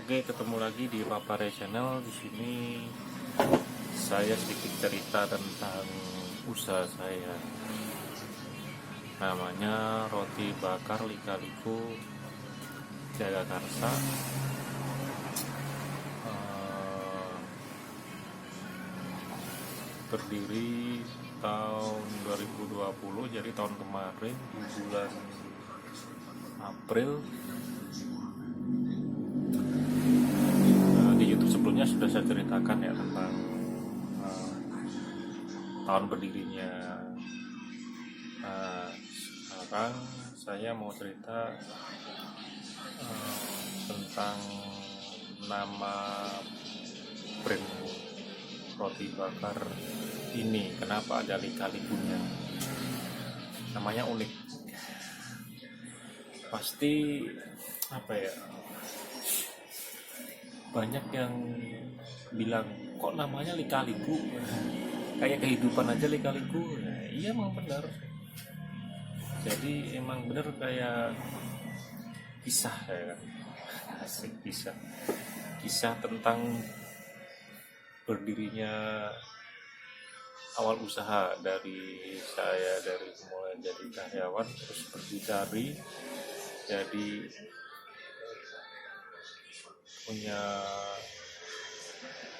Oke, ketemu lagi di Papare Channel. Di sini saya sedikit cerita tentang usaha saya. Namanya Roti Bakar Lika-Liku Jagakarsa. Berdiri tahun 2020, jadi tahun kemarin di bulan April. Di YouTube sebelumnya sudah saya ceritakan ya tentang tahun berdirinya. Sekarang saya mau cerita tentang nama brand roti bakar ini. Kenapa ada lika-likunya? Namanya unik. Pasti banyak yang bilang, kok namanya lika-liku, kayak kehidupan aja lika-liku. Nah, iya, emang benar. Jadi emang benar kayak kisah ya kan. Asik, kisah tentang berdirinya awal usaha dari mulai jadi karyawan, terus berdikari jadi punya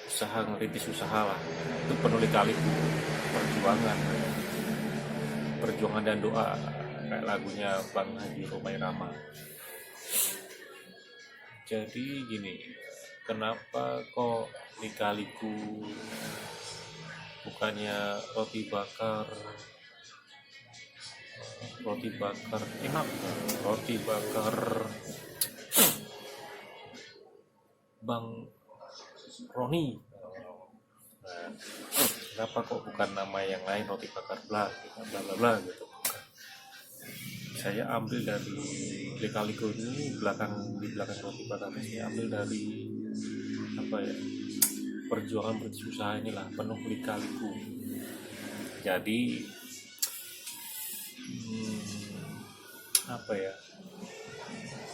usaha, ngerintis usaha lah. Itu penuh lika-liku, perjuangan dan doa, kayak lagunya Bang Haji Romai Rama. Jadi gini, kenapa kok lika-liku, bukannya roti bakar enak, roti bakar Bang Roni. Nah, kenapa kok bukan nama yang lain, roti bakar bla bla bla gitu. Saya ambil dari lika-liku ini, di belakang roti bakar ini saya ambil dari perjuangan berusaha inilah, penuh lika-liku. Jadi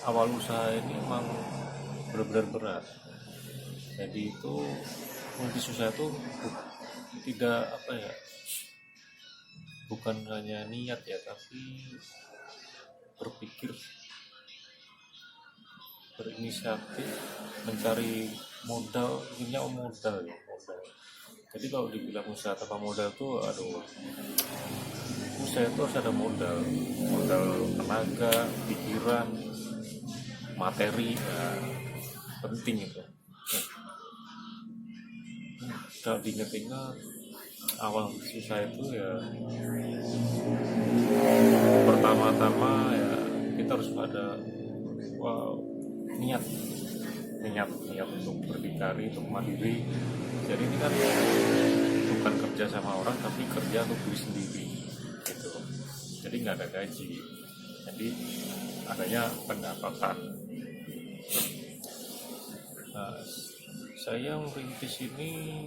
awal usaha ini emang benar-benar berat. Jadi itu merintis usaha itu bukan hanya niat ya, tapi berpikir, berinisiatif, mencari modal. Jadi kalau dibilang usaha tanpa modal tuh, usaha itu harus ada modal tenaga, pikiran, materi, penting itu. Kalau diingat-ingat awal usaha itu ya, pertama-tama ya kita harus ada niat untuk berdikari, untuk mandiri. Jadi ini kan bukan kerja sama orang, tapi kerja untuk diri sendiri gitu. Jadi nggak ada gaji, jadi adanya pendapatan. Nah, saya merintis ini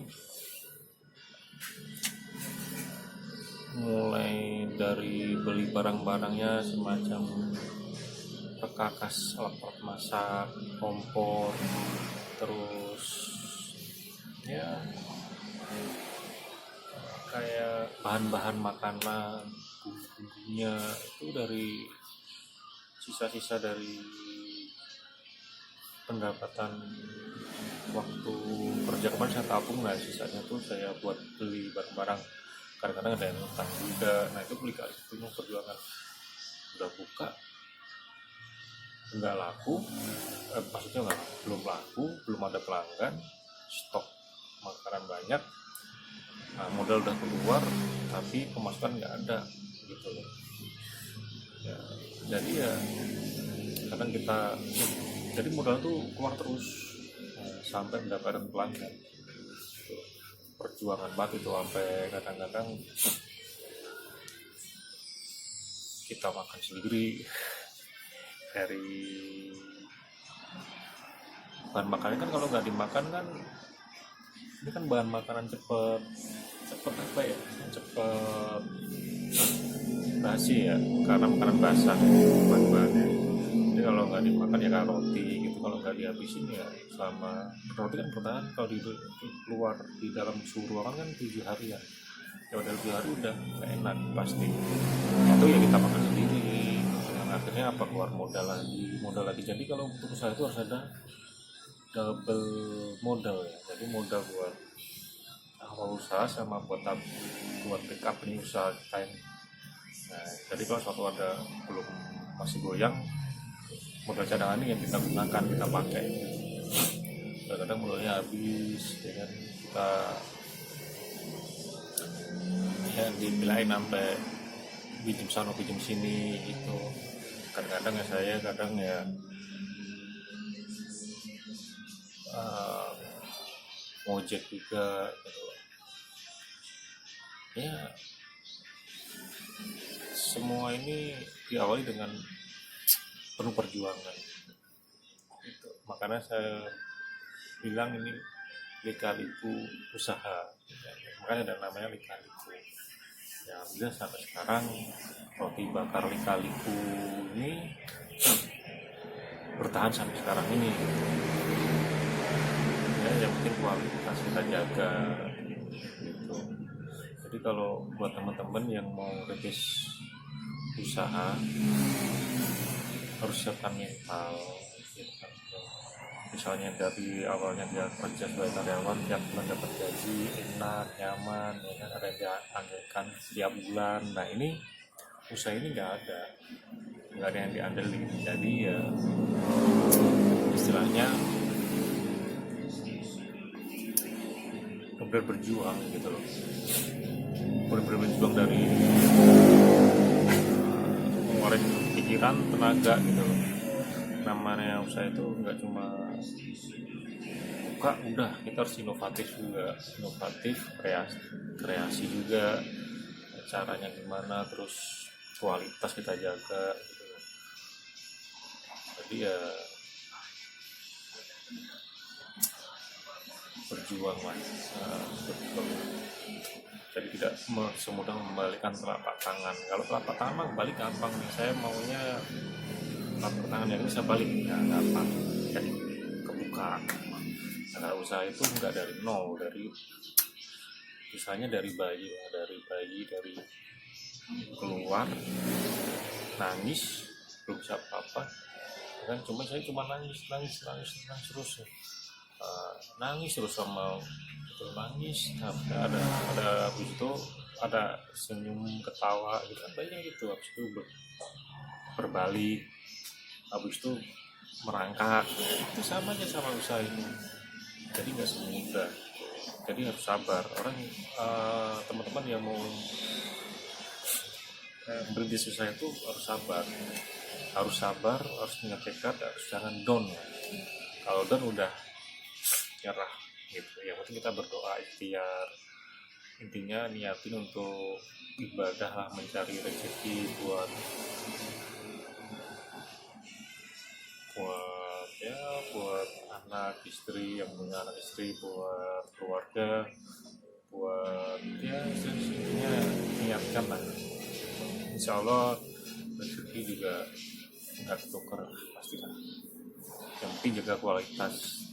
mulai dari beli barang-barangnya, semacam perkakas, alat masak, kompor, terus ya kayak bahan-bahan makanan, bumbunya itu dari sisa-sisa dari pendapatan waktu kerja kemarin saya tabung. Nah, sisanya tuh saya buat beli barang-barang. Kadang-kadang ada yang utang juga. Nah, itu beli kali punya perjuangan. Udah buka nggak laku, belum laku, belum ada pelanggan, stok makanan banyak. Nah, modal udah keluar tapi pemasukan nggak ada gitu loh ya. Jadi ya kadang jadi modal tuh keluar terus sampai mendapatkan pelanggan. Perjuangan banget itu, sampai kadang-kadang kita makan sendiri dari bahan makanan. Kan kalau nggak dimakan kan, ini kan bahan makanan cepet basi ya, karena makanan basah bahan-bahannya. Jadi kalau nggak dimakan ya kayak roti gitu, itu kalau nggak dihabisin ya selama roti kan bertahan kalau di luar di dalam suhu ruangan kan 7 hari ya. Ya udah 7 hari udah nggak enak pasti. Itu ya kita makan sendiri. Yang akhirnya apa keluar modal lagi. Jadi kalau untuk usaha itu harus ada double modal ya. Jadi modal buat awal usaha sama buat backup ini usaha kita ini. Nah, jadi kalau suatu ada belum masih goyang, modal cadangan ini yang kita gunakan, kita pakai. Kadang-kadang modalnya habis, ya kan kita ya dibilangin sampai pinjam sana pinjam sini gitu. Kadang-kadang ya saya kadang ya ngojek juga gitu. Ya semua ini diawali dengan penuh perjuangan gitu. Makanya saya bilang ini lika-liku usaha ya. Makanya ada namanya lika-liku ya. Alhamdulillah sampai sekarang roti bakar lika-liku ini bertahan sampai sekarang ini ya. Yang penting kualitas kita jaga gitu. Jadi kalau buat teman-teman yang mau rintis usaha harus siapkan mental gitu kan. Misalnya dari awalnya dia kerja sebagai karyawan, tiap bulan dapat gaji enak, nyaman, ya kan, ada yang diandalkan setiap bulan. Nah ini usaha ini nggak ada yang diandelin. Jadi ya istilahnya benar berjuang gitu loh, benar berjuang dari mengeluarkan pikiran, tenaga gitu loh. Namanya usaha itu nggak cuma buka udah, kita harus inovatif kreasi juga, caranya gimana, terus kualitas kita jaga gitu. Jadi ya berjuang lah, jadi tidak semudah membalikan telapak tangan. Kalau telapak tangan balik gampang nih, saya maunya telapak tangan yang ini saya balik ya gampang, jadi kebuka. Karena usaha itu enggak dari nol, dari usahanya dari bayi dari keluar nangis belum bisa apa-apa kan, saya cuma nangis terus ya. Nangis terus sama itu nangis, ada habis itu ada senyum ketawa gitu kan, banyak gitu. Habis itu berbalik, habis itu merangkak, itu sama aja sama usaha ini. Jadi nggak semudah, jadi harus sabar orang. Teman-teman yang mau berintis usaha itu harus sabar, harus punya tekad, harus jangan down. Kalau down udah nyerah gitu. Yang penting kita berdoa, ikhtiar, intinya niatin untuk ibadah lah, mencari rezeki buat anak istri, yang punya anak istri, buat keluarga, buat ya intinya niatkan lah. Insya Allah rezeki juga nggak ketukar pastilah. Yang penting jaga kualitas.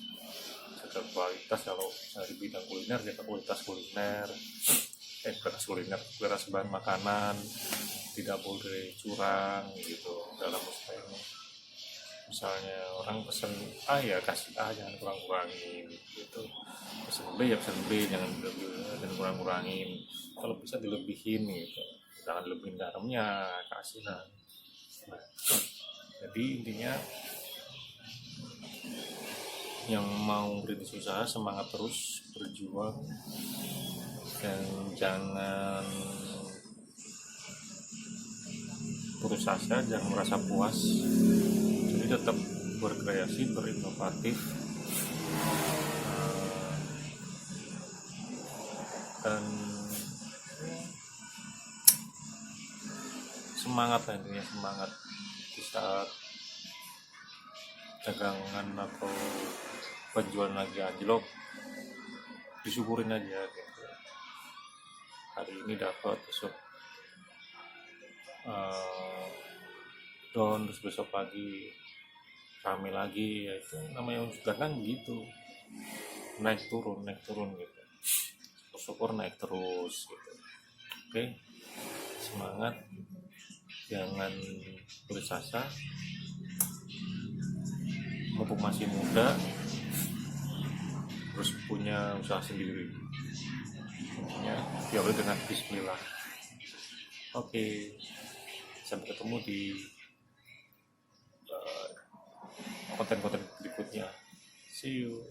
Kalau di bidang kuliner, jaga kualitas bahan makanan, tidak boleh curang gitu dalam usaha ini. Misalnya orang pesen A ya kasih A, jangan kurang-kurangin gitu. Pesen B ya pesen B, jangan kurang-kurangin. Kalau bisa dilebihin gitu, jangan lebihin garamnya, kasih lah. Nah, jadi intinya yang mau berintis usaha semangat terus berjuang, dan jangan putus asa, jangan merasa puas. Jadi tetap berkreasi, berinovatif, dan semangat lah intinya, semangat di saat dagangan atau penjualan lagi anjlok, disyukurin aja gitu. Hari ini dapat, besok down, terus besok pagi rame lagi. Ya itu namanya juga kan gitu, naik turun gitu. Syukur naik terus gitu. Oke, semangat, jangan putus asa, mumpung masih muda, terus punya usaha sendiri, ya diawali dengan bismillah. Oke, sampai ketemu di konten-konten berikutnya. See you.